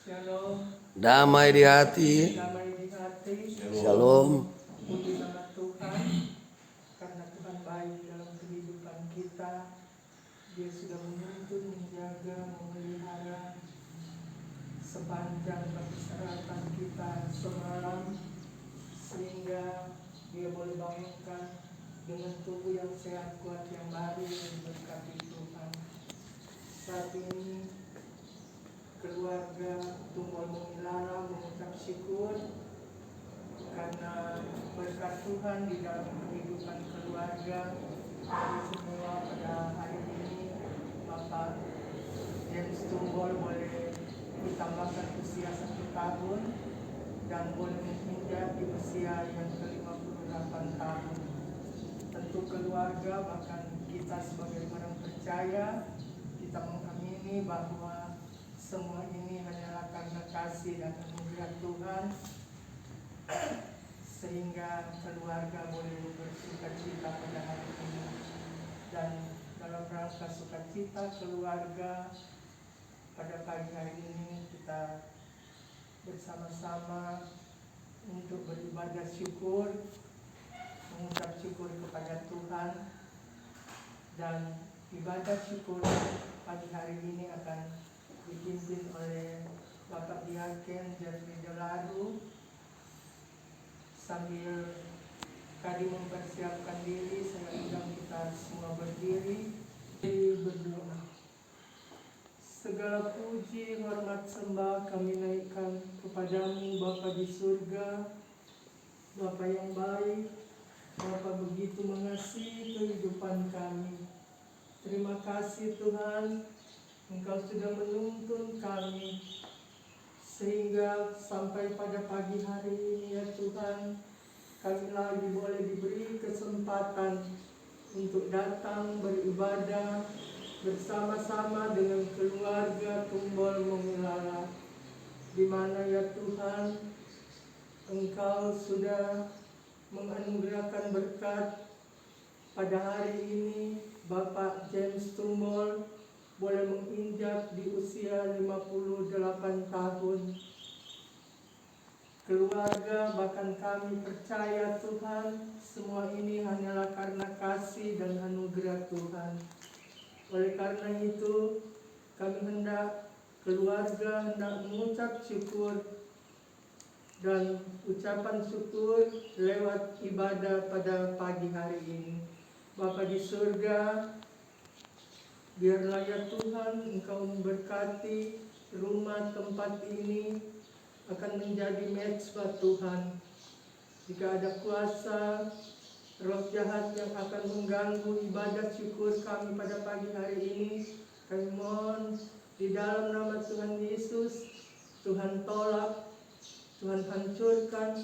damai di hati, shalom. Puji nama Tuhan, karena Tuhan baik dalam kehidupan kita. Dia sudah menuntun, menjaga, memelihara sepanjang perjalanan kita semalam, sehingga Dia boleh bangunkan dengan tubuh yang sehat, kuat, yang baru, yang berkati Tuhan. Saat ini keluarga Tumbal Mengilara mengucap syukur karena berkat Tuhan di dalam kehidupan keluarga dari semua pada hari ini. Bapak James Tumbal boleh ditambahkan usia 1 tahun dan boleh menginjak di usia yang ke-58 tahun. Tentu keluarga, bahkan kita sebagai orang percaya, kita mengamini bahwa semua ini hanyalah karena kasih dan anugerah Tuhan, sehingga keluarga boleh bersukacita pada hari ini. Dan dalam rangka sukacita keluarga pada pagi hari ini, kita bersama-sama untuk beribadah syukur, mengucap syukur kepada Tuhan. Dan ibadah syukur pagi hari ini akan dipimpin oleh Bapak Diaken Jeffrey Delaru. Sambil kami mempersiapkan diri, saya undang kita semua berdiri berdoa. Segala puji, hormat, sembah kami naikkan kepadamu Bapa di surga, Bapa yang baik, Bapa begitu mengasihi kehidupan kami. Terima kasih Tuhan, Engkau sudah menuntun kami sehingga sampai pada pagi hari ini ya Tuhan, kami lagi boleh diberi kesempatan untuk datang beribadah bersama-sama dengan keluarga Tumbal Mengilara, di mana ya Tuhan, Engkau sudah menganugerahkan berkat pada hari ini. Bapak James Tumbal boleh menginjak di usia 58 tahun. Keluarga, bahkan kami percaya Tuhan, semua ini hanyalah karena kasih dan anugerah Tuhan. Oleh karena itu, keluarga hendak mengucap syukur dan ucapan syukur lewat ibadah pada pagi hari ini. Bapa di surga, biarlah ya Tuhan, Engkau memberkati rumah tempat ini akan menjadi mezbah Tuhan. Jika ada kuasa roh jahat yang akan mengganggu ibadah syukur kami pada pagi hari ini, kami mohon di dalam nama Tuhan Yesus, Tuhan tolak, Tuhan hancurkan.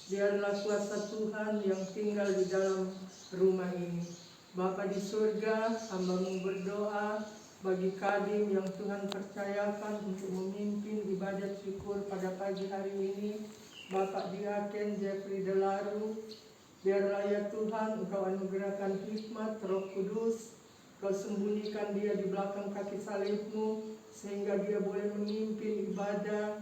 Biarlah kuasa Tuhan yang tinggal di dalam rumah ini. Bapa di surga, hamba-Mu berdoa bagi Kadim yang Tuhan percayakan untuk memimpin ibadat syukur pada pagi hari ini, Bapak Diaken Jeffrey Delaru. Biarlah ya Tuhan, Engkau anugerahkan hikmat Roh Kudus, Kau sembunyikan dia di belakang kaki salib-Mu, sehingga dia boleh memimpin ibadah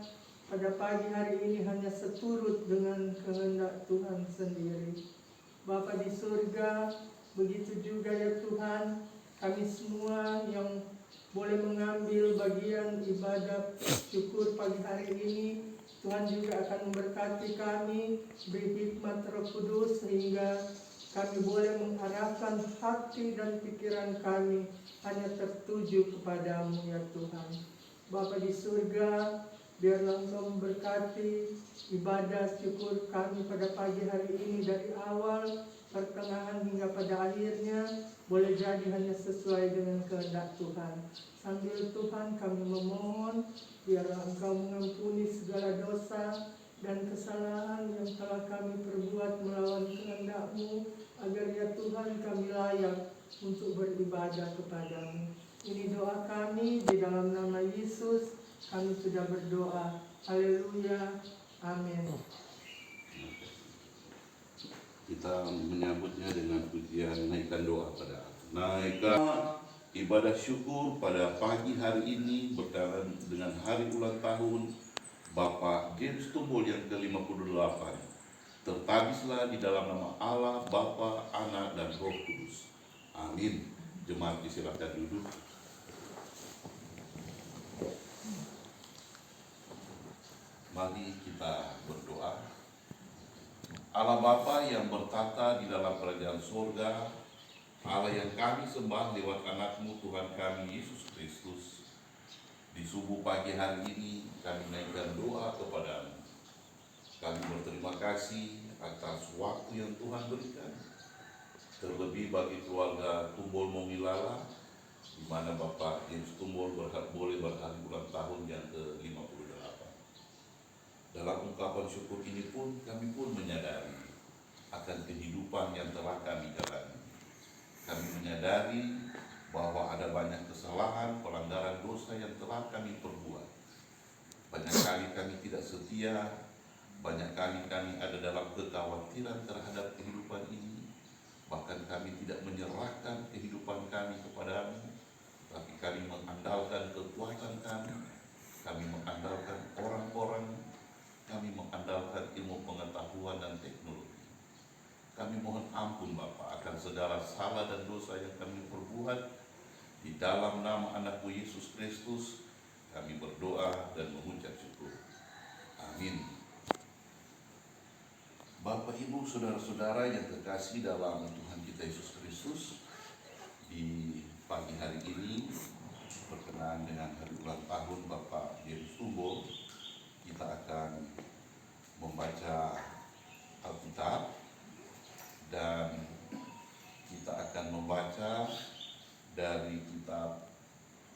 pada pagi hari ini hanya seturut dengan kehendak Tuhan sendiri. Bapa di surga, begitu juga ya Tuhan, kami semua yang boleh mengambil bagian ibadah syukur pagi hari ini, Tuhan juga akan memberkati kami, beri hikmat Roh Kudus sehingga kami boleh mengarahkan hati dan pikiran kami hanya tertuju kepadamu ya Tuhan. Bapa di surga, biarlah Engkau memberkati ibadah syukur kami pada pagi hari ini dari awal, pertengahan hingga pada akhirnya boleh jadi hanya sesuai dengan kehendak Tuhan. Sambil Tuhan kami memohon, biarlah Engkau mengampuni segala dosa dan kesalahan yang telah kami perbuat melawan kehendak-Mu, agar ya Tuhan kami layak untuk beribadah kepadamu. Ini doa kami di dalam nama Yesus, kami sudah berdoa. Haleluya. Amin. Kita menyambutnya dengan pujian naikkan doa pada naikkan Ibadah syukur pada pagi hari ini berkaitan dengan hari ulang tahun Bapak James Tumbul yang ke-58. Tertabislah di dalam nama Allah, Bapa, Anak, dan Roh Kudus. Amin. Jemaat disilakan duduk. Mari kita berdoa. Allah Bapa yang bertata di dalam kerajaan surga, Allah yang kami sembah lewat anak-Mu Tuhan kami Yesus Kristus, di subuh pagi hari ini kami menaikkan doa kepadamu. Kami berterima kasih atas waktu yang Tuhan berikan, terlebih bagi keluarga Tumbul Momilala, di mana Bapak James Tumbul boleh berhari ulang tahun yang ke-58. Dalam ungkapan syukur ini pun kami pun menyadari akan kehidupan yang telah kami jalani. Kami menyadari bahwa ada banyak kesalahan, pelanggaran dosa yang telah kami perbuat. Banyak kali kami tidak setia, banyak kali kami ada dalam kekhawatiran terhadap kehidupan ini. Bahkan kami tidak menyerahkan kehidupan kami kepadamu, tapi kami mengandalkan kekuatan kami mengandalkan orang-orang, kami mengandalkan ilmu pengetahuan dan teknologi. Kami mohon ampun Bapa akan segala salah dan dosa yang kami perbuat. Di dalam nama anak-Mu Yesus Kristus kami berdoa dan mengucap syukur. Amin. Bapak, Ibu, saudara-saudara yang terkasih dalam Tuhan kita Yesus Kristus, di pagi hari ini berkenaan dengan hari ulang tahun Bapak James Tumbul, kita akan membaca Alkitab dan kita akan membaca dari kitab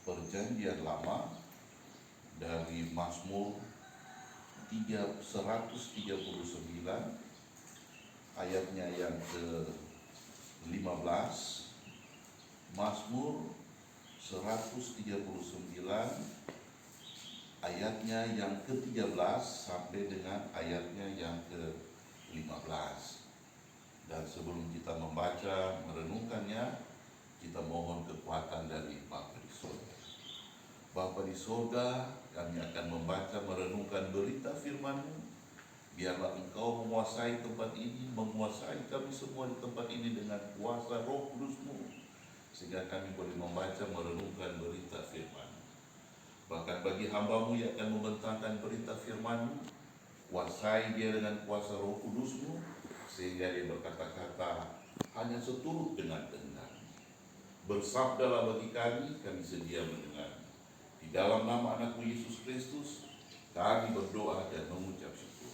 Perjanjian Lama dari Mazmur 139 ayatnya yang ke-15. Mazmur 139 ayatnya yang ke-13 sampai dengan ayatnya yang ke-15. Dan sebelum kita membaca, merenungkannya, kita mohon kekuatan dari Bapa di surga. Bapa di surga, kami akan membaca, merenungkan berita firman-Mu. Biarlah Engkau menguasai tempat ini, menguasai kami semua di tempat ini dengan kuasa Roh Kudus-Mu, sehingga kami boleh membaca, merenungkan berita firman. Bahkan bagi hamba-Mu yang akan membentangkan berita firman-Mu, kuasai dia dengan kuasa Roh Kudus-Mu, sehingga dia berkata-kata hanya seturut dengan kehendak. Bersabdalah bagi kami sedia mendengar. Di dalam nama anak-Mu Yesus Kristus, kami berdoa dan mengucap syukur.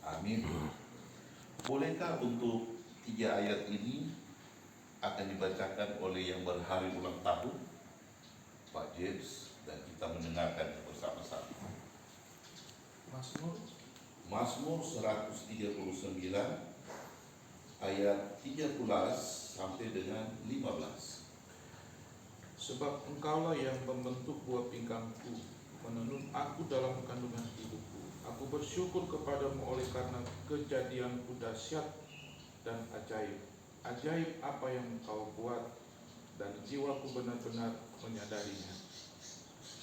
Amin. Bolehkah untuk 3 ayat ini akan dibacakan oleh yang berhari ulang tahun, Pak James, dan kita mendengarkan bersama-sama. Mazmur 139 ayat 13 sampai dengan 15. Sebab Engkaulah yang membentuk buah pinggangku, menenun aku dalam kandungan ibuku. Aku bersyukur kepadamu oleh karena kejadianku dahsyat dan ajaib. Ajaib apa yang Engkau buat, dan jiwaku benar-benar menyadarinya.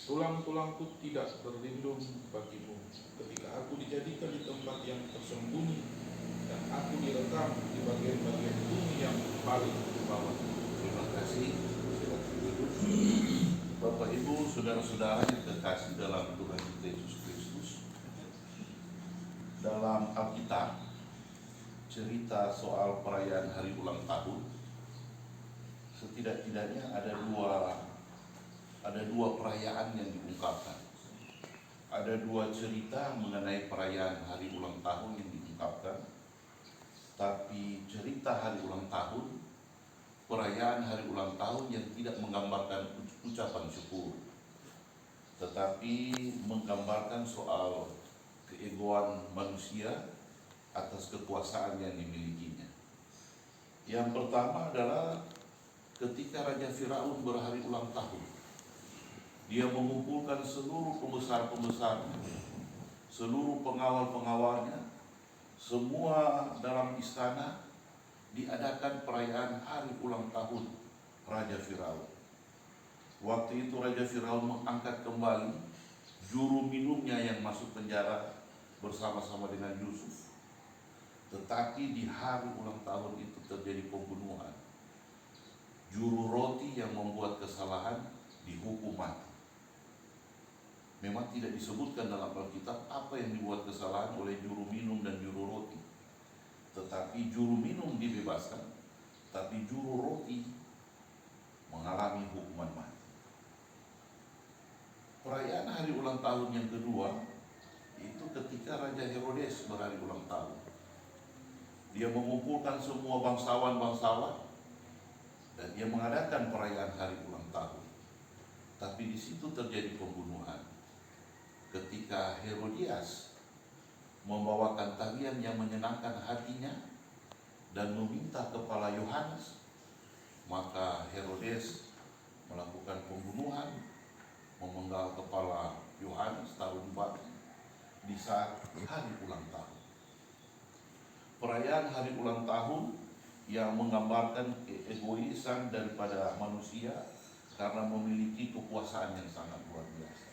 Tulang-tulangku tidak berlindung bagimu ketika aku dijadikan di tempat yang tersembunyi, dan aku direkam di bagian-bagian bumi yang paling ke bawah. Terima kasih. Bapak, Ibu, saudara-saudara yang terkasih dalam Tuhan kita Yesus Kristus, dalam Alkitab cerita soal perayaan hari ulang tahun, setidak-tidaknya ada dua perayaan yang diungkapkan. Ada 2 cerita mengenai perayaan hari ulang tahun yang diungkapkan. Tapi cerita hari ulang tahun, perayaan hari ulang tahun yang tidak menggambarkan ucapan syukur, tetapi menggambarkan soal keegoan manusia atas kekuasaan yang dimilikinya. Yang pertama adalah ketika Raja Firaun berhari ulang tahun, dia mengumpulkan seluruh pembesar-pembesarnya, seluruh pengawal-pengawalnya, semua dalam istana, diadakan perayaan hari ulang tahun Raja Firaun. Waktu itu Raja Firaun mengangkat kembali juru minumnya yang masuk penjara bersama-sama dengan Yusuf. Tetapi di hari ulang tahun itu terjadi pembunuhan. Juru roti yang membuat kesalahan dihukum mati. Memang tidak disebutkan dalam Alkitab apa yang dibuat kesalahan oleh juru minum dan juru roti. Tetapi juru minum dibebaskan, tapi juru roti mengalami hukuman mati. Perayaan hari ulang tahun yang kedua itu ketika Raja Herodes berhari ulang tahun. Dia mengumpulkan semua bangsawan-bangsawan dan dia mengadakan perayaan hari ulang tahun. Tapi di situ terjadi pembunuhan. Ketika Herodias membawakan tarian yang menyenangkan hatinya dan meminta kepala Yohanes, maka Herodes melakukan pembunuhan, memenggal kepala Yohanes, taruh di batu di saat hari ulang tahun. Perayaan hari ulang tahun yang menggambarkan keegoisan daripada manusia karena memiliki kekuasaan yang sangat luar biasa,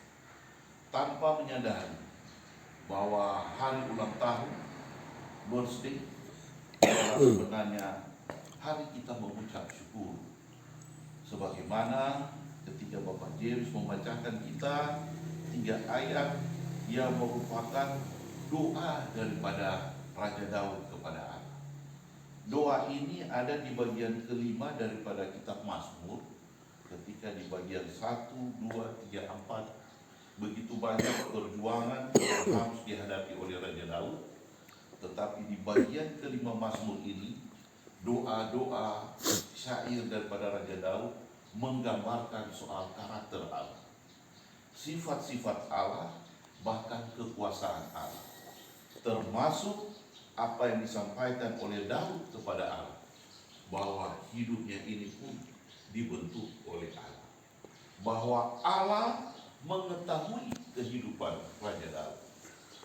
tanpa menyadari bahwa hari ulang tahun, birthday, adalah sebenarnya hari kita mengucap syukur. Sebagaimana ketika Bapak James membacakan kita 3 ayat yang merupakan doa daripada Raja Daud kepada Allah. Doa ini ada di bagian kelima daripada kitab Mazmur. Ketika di bagian 1, 2, 3, 4 begitu banyak perjuangan yang harus dihadapi oleh Raja Daud. Tetapi di bagian kelima Mazmur ini, doa-doa syair daripada Raja Daud menggambarkan soal karakter Allah, sifat-sifat Allah, bahkan kekuasaan Allah, termasuk apa yang disampaikan oleh Daud kepada Allah, bahwa hidupnya ini pun dibentuk oleh Allah, bahwa Allah mengetahui kehidupan Raja Daud.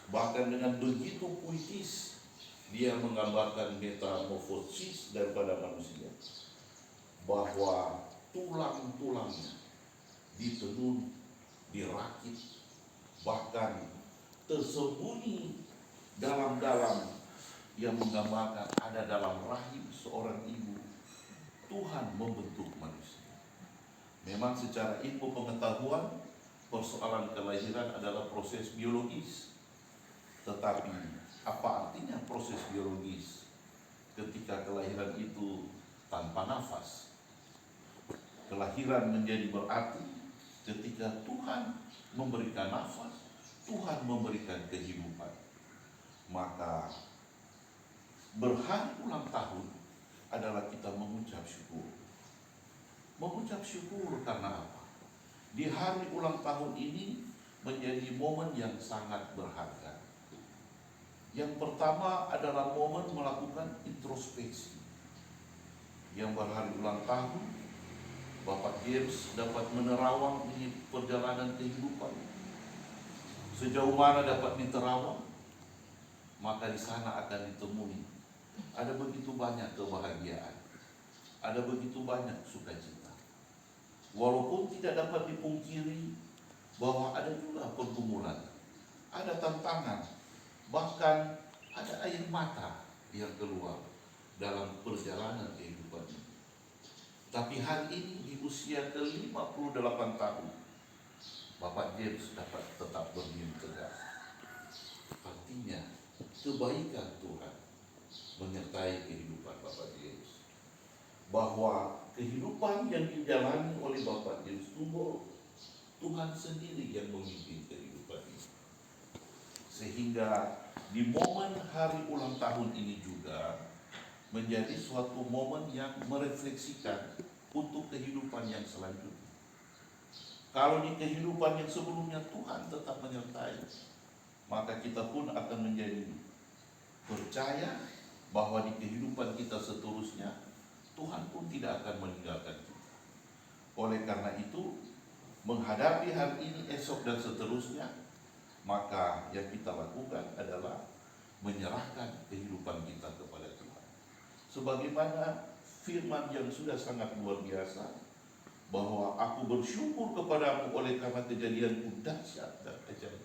Bahkan dengan begitu puitis dia menggambarkan metamorfosis daripada manusia, bahwa tulang-tulangnya ditenun, dirakit, bahkan tersembunyi dalam-dalam yang menggambarkan ada dalam rahim seorang ibu Tuhan membentuk manusia. Memang secara ilmu pengetahuan persoalan kelahiran adalah proses biologis. Tetapi apa artinya proses biologis ketika kelahiran itu tanpa nafas? Kelahiran menjadi berarti ketika Tuhan memberikan nafas, Tuhan memberikan kehidupan. Maka berhari ulang tahun adalah kita mengucap syukur. Mengucap syukur karena apa? Di hari ulang tahun ini menjadi momen yang sangat berharga. Yang pertama adalah momen melakukan introspeksi. Yang berhari ulang tahun, Bapak James dapat menerawang ini perjalanan kehidupan. Sejauh mana dapat diterawang, maka di sana akan ditemui ada begitu banyak kebahagiaan, ada begitu banyak sukacita. Walaupun tidak dapat dipungkiri bahwa ada juga pergumulan, ada tantangan, bahkan ada air mata yang keluar dalam perjalanan kehidupan ini. Tapi hari ini di usia ke-58 tahun, Bapak James dapat tetap berdiri tegak. Artinya kebaikan Tuhan menyertai kehidupan Bapak James, bahwa kehidupan yang dijalani oleh Bapak James Tumbo, Tuhan sendiri yang memimpin kehidupan ini. Sehingga di momen hari ulang tahun ini juga menjadi suatu momen yang merefleksikan untuk kehidupan yang selanjutnya. Kalau di kehidupan yang sebelumnya Tuhan tetap menyertai, maka kita pun akan menjadi percaya bahwa di kehidupan kita seterusnya Tuhan pun tidak akan meninggalkan kita. Oleh karena itu, menghadapi hari ini, esok dan seterusnya, maka yang kita lakukan adalah menyerahkan kehidupan kita kepada Tuhan. Sebagaimana firman yang sudah sangat luar biasa, bahwa aku bersyukur kepadamu oleh karena kejadianmu dahsyat dan ajaib.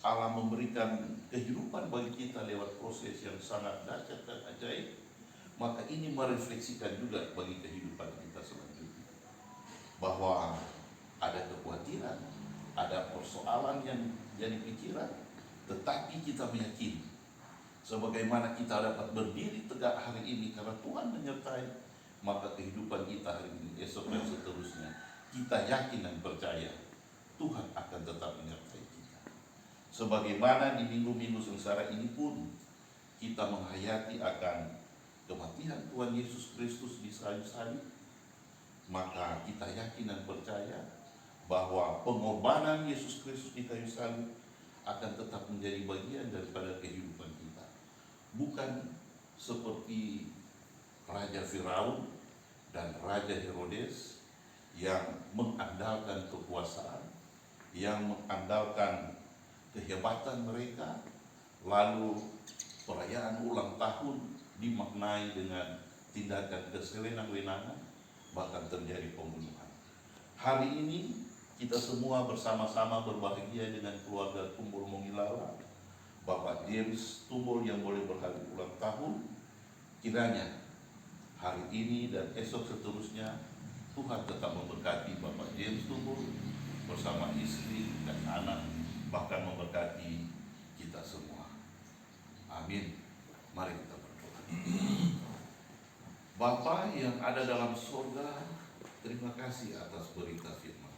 Allah memberikan kehidupan bagi kita lewat proses yang sangat dahsyat dan ajaib, maka ini merefleksikan juga bagi kehidupan kita selanjutnya, bahwa ada kekhawatiran, ada persoalan yang jadi pikiran, tetapi kita meyakini sebagaimana kita dapat berdiri tegak hari ini karena Tuhan menyertai, maka kehidupan kita hari ini, esok dan seterusnya, kita yakin dan percaya Tuhan akan tetap menyertai kita. Sebagaimana di minggu-minggu sengsara ini pun kita menghayati akan kematian Tuhan Yesus Kristus di kayu salib, maka kita yakin dan percaya bahwa pengorbanan Yesus Kristus di kayu salib akan tetap menjadi bagian daripada kehidupan kita. Bukan seperti Raja Firaun dan Raja Herodes yang mengandalkan kekuasaan, yang mengandalkan kehebatan mereka, lalu perayaan ulang tahun dimaknai dengan tindakan kesewenang-wenangan, bahkan terjadi pembunuhan. Hari ini kita semua bersama-sama berbahagia dengan keluarga Tumbul Mongilala, Bapak James Tumbul yang boleh berhari ulang tahun. Kiranya hari ini dan esok seterusnya Tuhan tetap memberkati Bapak James Tumbul bersama istri dan anak, bahkan memberkati kita semua. Amin. Mari kita berdoa. Bapa yang ada dalam surga, terima kasih atas berita firman.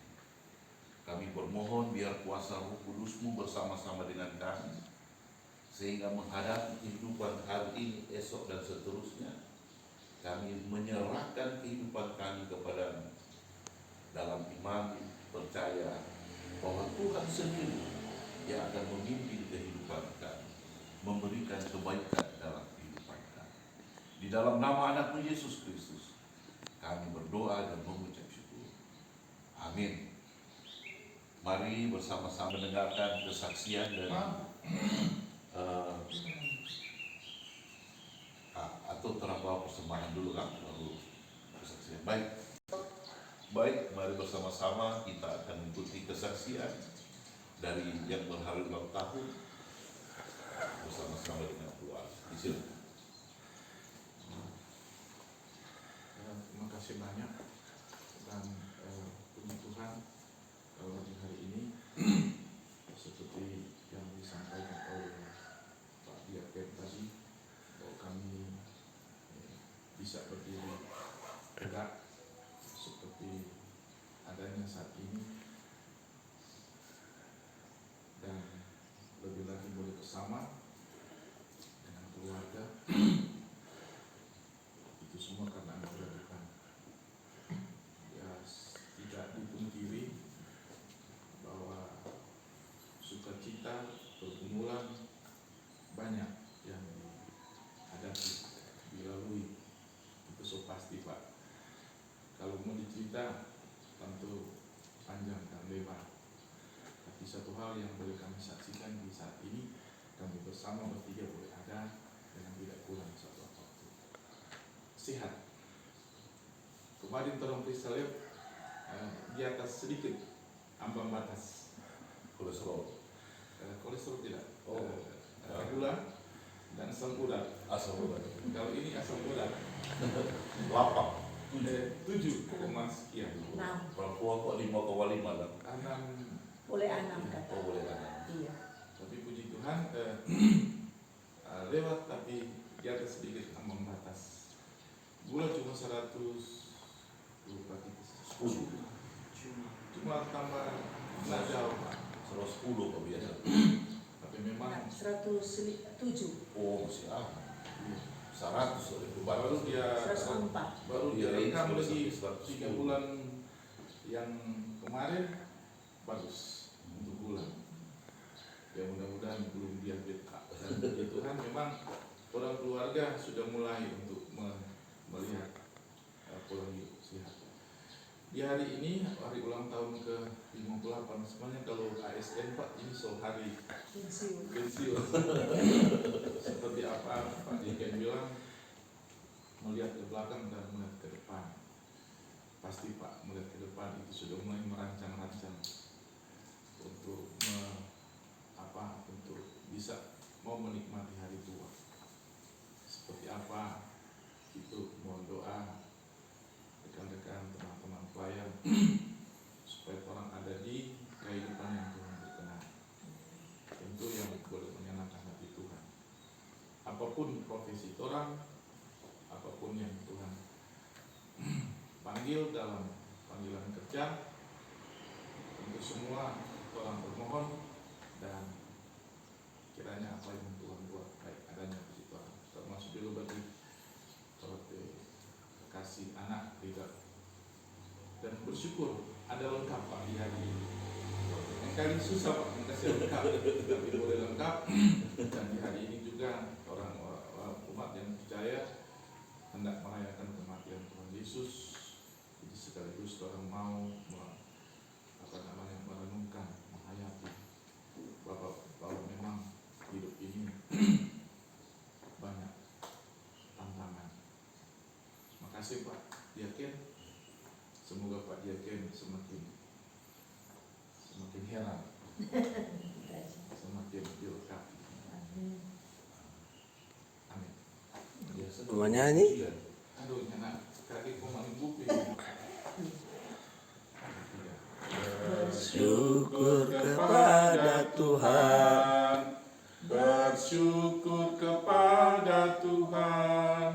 Kami bermohon biar kuasa Roh Kudus-Mu bersama-sama dengan kami, sehingga menghadapi kehidupan hari ini, esok dan seterusnya, kami menyerahkan kehidupan kami kepada-Mu dalam iman, percaya bahwa Tuhan sendiri yang akan memimpin kehidupan kami, memberikan kebaikan dalam kehidupan kami. Di dalam nama Anak-Mu Yesus Kristus, kami berdoa dan mengucap syukur. Amin. Mari bersama-sama mendengarkan kesaksian dan atau terapau persembahan dulu kan, baru kesaksian. Baik, mari bersama-sama kita akan mengikuti kesaksian dari yang berhari ulang tahun bersama-sama dengan keluarga. Silakan. Terima kasih banyak, dan puji Tuhan di hari ini seperti yang disampaikan oleh Pak Diaken tadi, bahwa kami bisa berdiri tegak seperti adanya saat ini, dan lebih lagi boleh bersama dengan keluarga. Itu semua karena anugerah Tuhan. Ya, tidak dipungkiri bahwa sukacita, pergumulan banyak yang dihadapi, dilalui. Itu so pasti, Pak. Kalau mau dicerita tentu panjang dan lebar. Tapi satu hal yang boleh kami saksikan di saat ini, kami bersama bertiga boleh ada dengan tidak kurang satu waktu. Sehat. Kemarin tolong periksa lab di atas sedikit ambang batas Kolesterol. kolesterol tidak. Oh. Gula dan asam urat. Asam urat. Kalau ini asam urat 8. 7, sekian. 6. Perempuan kok 5,5 lah. 6. Boleh 6 kata. Oh, boleh kan? Iya. Tapi puji Tuhan lewat, tapi di atas sedikit ambang batas. Gula cuma 100, lupa kita 10. Cuma tambah jauh, Pak. 110 kok biasa. Tapi memang 107. Oh, masih ada. 100 itu baru baru dia 104. baru Dia dia rekam sudah lagi sampai 3 bulan yang kemarin bagus untuk bulan. Ya mudah-mudahan belum diabetes. Dan puji Tuhan memang orang keluarga sudah mulai untuk melihat pola hidup sehat. Di hari ini, hari ulang tahun ke-58, sebenarnya kalau ASN Pak, ini soal hari pensiun. Seperti apa Pak Diken bilang, melihat ke belakang dan melihat ke depan. pasti Pak melihat ke depan itu sudah mulai merancang-rancang untuk untuk bisa mau menikmati hari tua. Seperti apa itu, mohon doa rekan-rekan, teman-teman pelayan supaya orang ada di kehidupan yang Tuhan berkenan. Tentu yang boleh menyenangkan hati Tuhan. Apapun profesi orang, apapun yang Tuhan panggil dalam panggilan kerja, tentu semua orang bermohon dan kiranya apa yang Tuhan buat baik adanya bagi Tuhan. Termasuk juga bagi kasih anak tidak, dan bersyukur ada lengkap Pak di hari ini. Yang kali susah Pak mengasih lengkap, tapi boleh lengkap. Dan di hari ini juga orang umat yang percaya hendak merayakan kematian Tuhan Yesus. Jadi sekaligus orang mau merenungkan, menghayati bahwa memang hidup ini banyak tantangan. Makasih Pak Diaken. Semoga Pak Diaken semakin heran, semakin dilengkapi. Amin. Mau nyanyi? Aduh, nyanak kaki pemain buku. Bersyukur kepada Tuhan, bersyukur kepada Tuhan,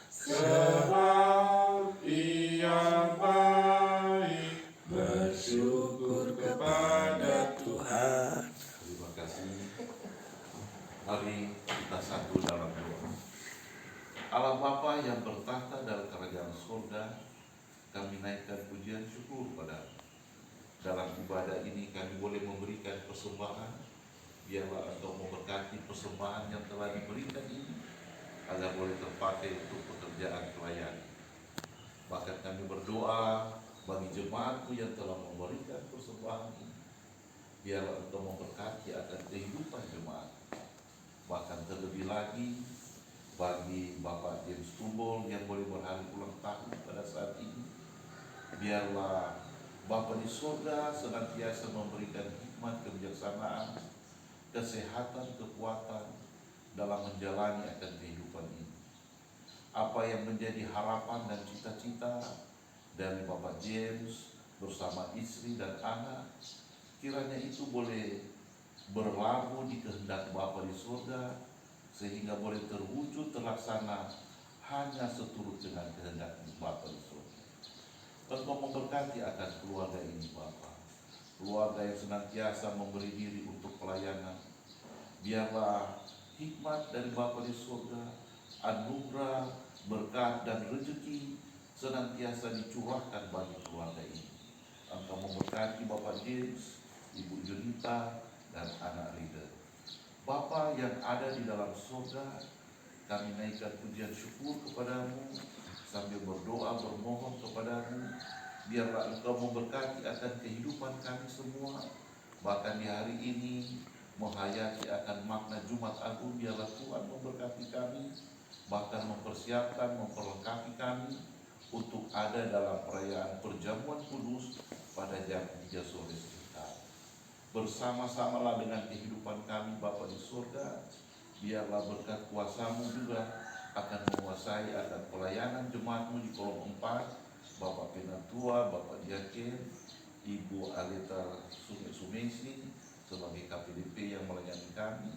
sebab Ia baik. bersyukur kepada Tuhan. Terima kasih. Mari kita satu dalam doa. Allah Bapa yang bertahta dalam kerajaan surga, kami naikkan pujian syukur pada dalam ibadah ini kami boleh memberikan persembahan. Biarlah Engkau memberkati persembahan yang telah diberikan ini agar boleh terpakai untuk pekerjaan pelayanan. Bahkan kami berdoa bagi jemaatku yang telah memberikan persembahan ini. Biarlah Engkau memberkati akan kehidupan jemaat. Bahkan terlebih lagi bagi Bapak James Tumbol yang boleh berhari ulang tahun pada saat ini. Biarlah Bapa di surga senantiasa memberikan hikmat, kebijaksanaan, kesehatan, kekuatan dalam menjalani akan kehidupan ini. Apa yang menjadi harapan dan cita-cita dari Bapak James bersama istri dan anak, kiranya itu boleh berlabuh di kehendak Bapa di surga, sehingga boleh terwujud terlaksana hanya seturut dengan kehendak Bapa di surga. Engkau memberkati akan keluarga ini Bapa, keluarga yang senantiasa memberi diri untuk pelayanan. Biarlah hikmat dari Bapa di surga, anugerah, berkat dan rezeki senantiasa dicurahkan bagi keluarga ini. Engkau memberkati Bapak James, Ibu Junita, dan anak Rida. Bapa yang ada di dalam surga, kami naikkan pujian syukur kepadamu sambil berdoa bermohon kepadamu. Biarlah Engkau memberkati akan kehidupan kami semua. Bahkan di hari ini menghayati akan makna Jumat Agung, biarlah Tuhan memberkati kami, bahkan mempersiapkan, memperlengkapi kami untuk ada dalam perayaan perjamuan kudus pada jam 3 sore sekitar. Bersama-samalah dengan kehidupan kami Bapa di surga. Biarlah berkat kuasa-Mu juga akan menguasai akan pelayanan jemaat-Mu di kolom 4. Bapak Penatua, Bapak Diaken, Ibu Aleta Sumesi sebagai KPDP yang melayani kami,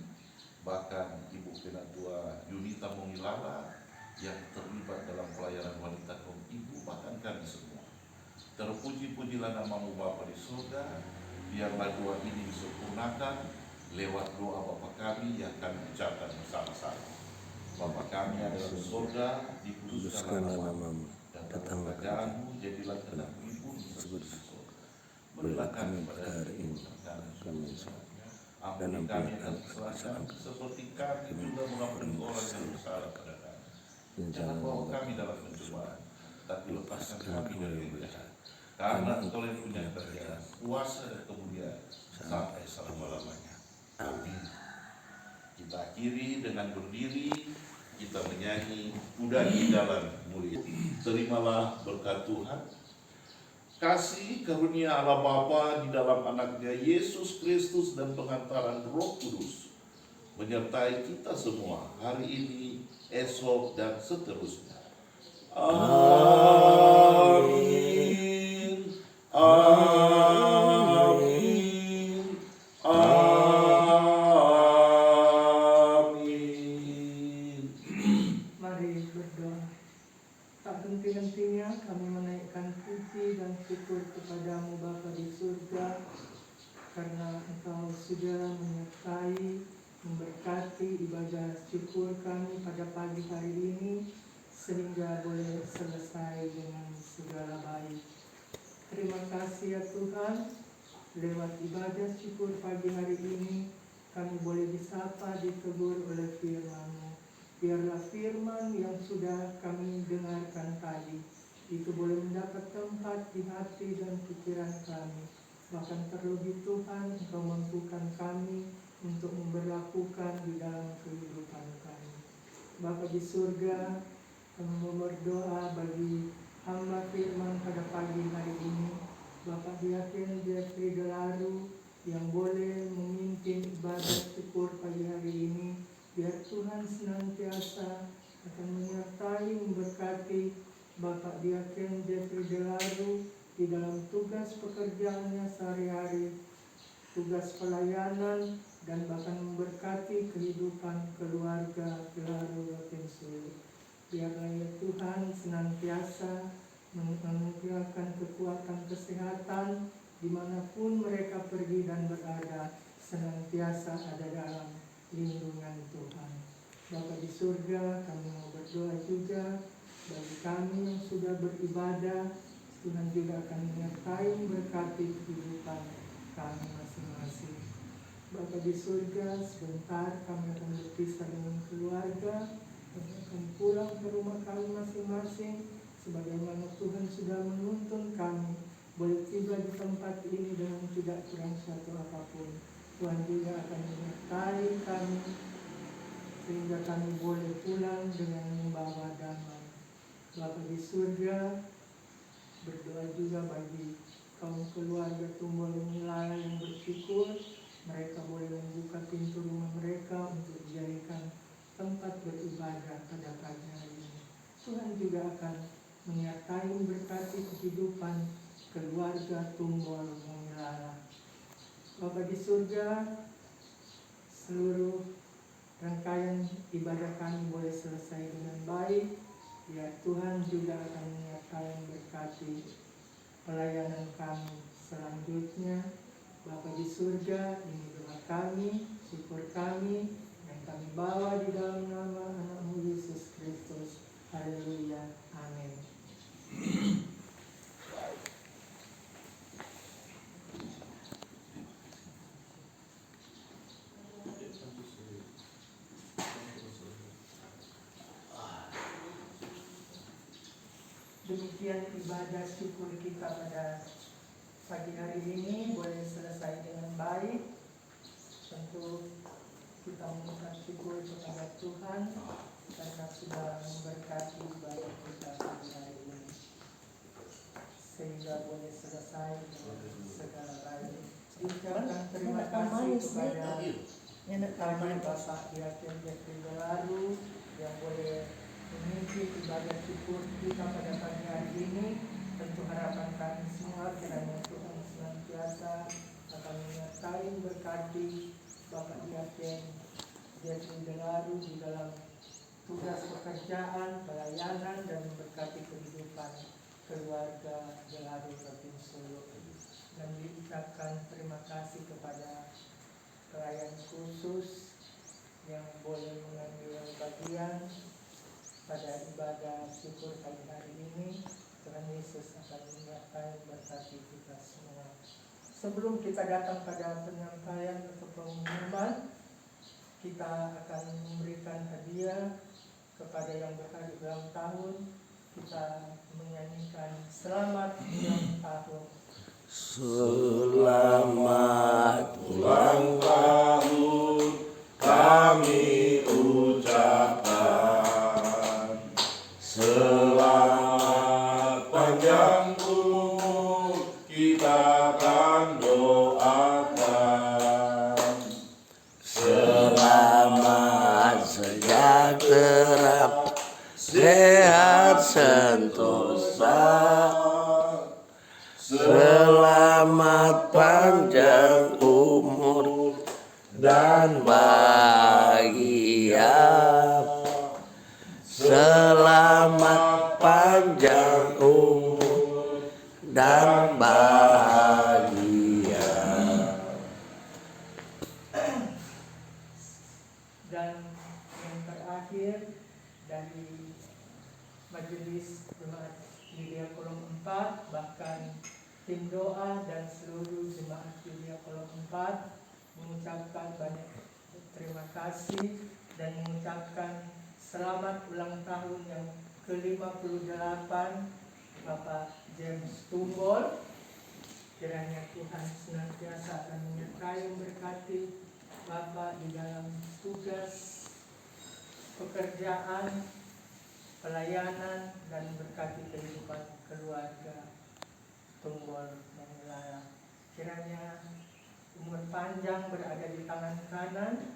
bahkan Ibu Penatua Yunita Mongilala yang terlibat dalam pelayanan wanita kaum ibu, bahkan kami semua. Terpuji-pujilah nama-Mu Bapa di surga. Biarlah doa ini disempurnakan lewat doa Bapa kami yang kami ucapkan bersama-sama. Bapa kami ada di surga, dikuduskanlah namamu, datanglah kerajaan-Mu, jadilah kehendak-Mu di bumi seperti di surga. Berilah kami pada hari ini kami ampuni kami atas kesalahan seperti kami juga mengampuni orang yang bersalah pada kami. Jangan bawa kami dalam pencobaan, tapi lepaskan kami dari yang jahat. Karena Engkau yang punya kerajaan, kuasa dan kemuliaan sampai selama-lamanya. Amin. Kita akhiri dengan berdiri, kita menyanyi Kuda di Jalan Mulia. Terimalah berkat Tuhan kasih karunia Allah Bapa di dalam anaknya Yesus Kristus dan pengantaran Roh Kudus menyertai kita semua hari ini, esok, dan seterusnya. Amin. Amin. Amin. Mari berdoa. Tak henti-hentinya kami menaikkan puji dan syukur kepadamu Bapa di surga, karena Engkau sudah menyertai, memberkati ibadah syukur kami pada pagi hari ini, sehingga boleh selesai dengan segala baik. Terima kasih ya Tuhan, lewat ibadah syukur pagi hari ini, kami boleh disapa, ditegur oleh firman-Mu. Biarlah firman yang sudah kami dengarkan tadi itu boleh mendapat tempat di hati dan pikiran kami. Bahkan terlebih Tuhan, Engkau mampukan kami untuk memberlakukan di dalam kehidupan kami. Bapa di surga, kami mau berdoa bagi hamba firman pada pagi hari ini, Bapak Diaken Jeffrey Delaru, yang boleh memimpin ibadah syukur pagi hari ini. Biar Tuhan senantiasa akan menyertai, memberkati Bapak Diaken Jeffrey Delaru di dalam tugas pekerjaannya sehari-hari, tugas pelayanan, dan bahkan memberkati kehidupan keluarga Delaru Rotinsulu. Biarlah ya Tuhan senantiasa menganugerahkan kekuatan kesehatan dimanapun mereka pergi dan berada, senantiasa ada dalam lindungan Tuhan. Bapa di surga, kami mau berdoa juga bagi kami yang sudah beribadah. Tuhan juga akan menyertai, memberkati kehidupan kami masing-masing. Bapa di surga, sebentar kami akan berpisah dengan keluarga, kami akan pulang ke rumah kami masing-masing, sebagaimana Tuhan sudah menuntun kami boleh tiba di tempat ini dengan tidak kurang suatu apapun. Tuhan juga akan menyertai kami sehingga kami boleh pulang dengan membawa damai. Bapa di surga, berdoa juga bagi kaum keluarga Tumbal Milala yang bersyukur mereka boleh membuka pintu rumah mereka untuk dijadikan tempat beribadah pada pagi hari ini. Tuhan juga akan menyertai, memberkati kehidupan keluarga Tumbal Milala. Bapa di surga, seluruh rangkaian ibadah kami boleh selesai dengan baik. Ya Tuhan juga akan menyertai, memberkati pelayanan kami selanjutnya. Bapa di surga, ini doa kami, syukur kami yang kami bawa di dalam nama Anak-Mu Yesus Kristus. Haleluya. Amin. Demikian ibadah syukur kita pada pagi hari ini boleh selesai dengan baik. Tentu kita mengucap syukur kepada Tuhan karena sudah memberkati ibadah kita pagi hari ini, sehingga boleh selesai dengan segala baik. Diucapkan terima kasih kepada kami Bapak Diaken Jeffrey Delaru yang boleh memimpin ibadah syukur kita pada pagi hari ini. Tentu harapan kami semua kiranya Tuhan senantiasa akan menyertai, berkati Bapak Diaken Jeffrey Delaru di dalam tugas pekerjaan, pelayanan, dan memberkati kehidupan keluarga Delaru Rotinsulu. Dan diucapkan terima kasih kepada pelayan khusus yang boleh mengambil bagian pada ibadah syukur pagi hari ini. Tuhan Yesus akan menyertai, berkati kita semua. Sebelum kita datang pada penyampaian atau pengumuman, kita akan memberikan hadiah kepada yang berhari ulang tahun. Kita menyanyikan selamat ulang tahun. Selamat ulang tahun kami ucapkan, selamat panjang umur sehat sentosa, selamat panjang umur dan bahagia. Selamat panjang umur dan bahagia. Dan yang terakhir dari Majelis Jemaat Gereja Kolom 4, bahkan tim doa dan seluruh jemaat Gereja Kolom 4 mengucapkan banyak terima kasih dan mengucapkan selamat ulang tahun yang ke-58 Bapak James Tumbol. Kiranya Tuhan senantiasa akan menyertai memberkati Bapak di dalam tugas pekerjaan, pelayanan, dan berkati kehidupan keluarga Tumbol Mengelala. Kiranya umur panjang berada di tangan kanan,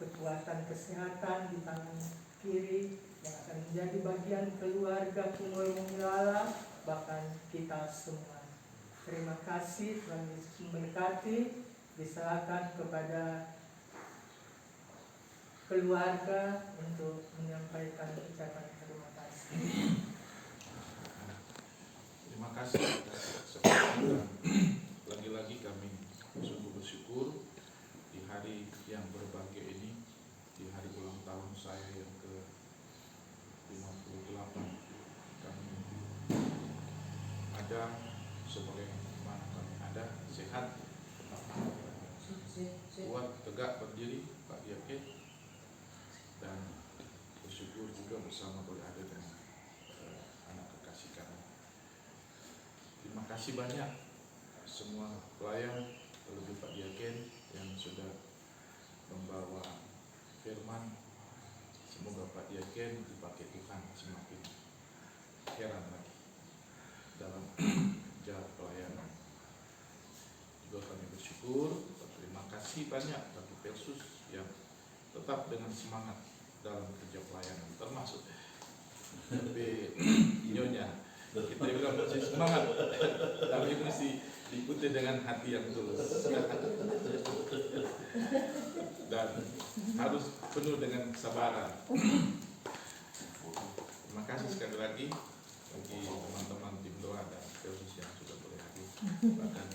kekuatan kesehatan di tangan kiri, yang akan menjadi bagian keluarga Tumbol Mengelala, bahkan kita semua. Terima kasih, Tuhan Yesus memberkati. Diserahkan kepada keluarga untuk menyampaikan ucapan terima kasih. Terima kasih atas kesempatan. Lagi-lagi kami sungguh bersyukur di hari yang berbahagia ini, di hari ulang tahun saya yang ke-58. Kami ada sebagaimana kami ada, sehat, kuat, tegak, berdiri, Pak Diaken, dan bersyukur juga bersama berada dengan anak kekasih kami. Terima kasih banyak semua pelayan, terlebih Pak Diaken yang sudah membawa firman. Semoga Pak Diaken dipakai Tuhan semakin heran lagi dalam jalan pelayanan. Juga kami bersyukur, terima kasih banyak bagi Persus yang tetap dengan semangat dalam kerja pelayanan, termasuk tapi nyonya kita bilang masih semangat, tapi mesti diikuti dengan hati yang tulus dan harus penuh dengan kesabaran. Terima kasih sekali lagi bagi teman-teman tim doa dan Persus yang sudah boleh hadir, bahkan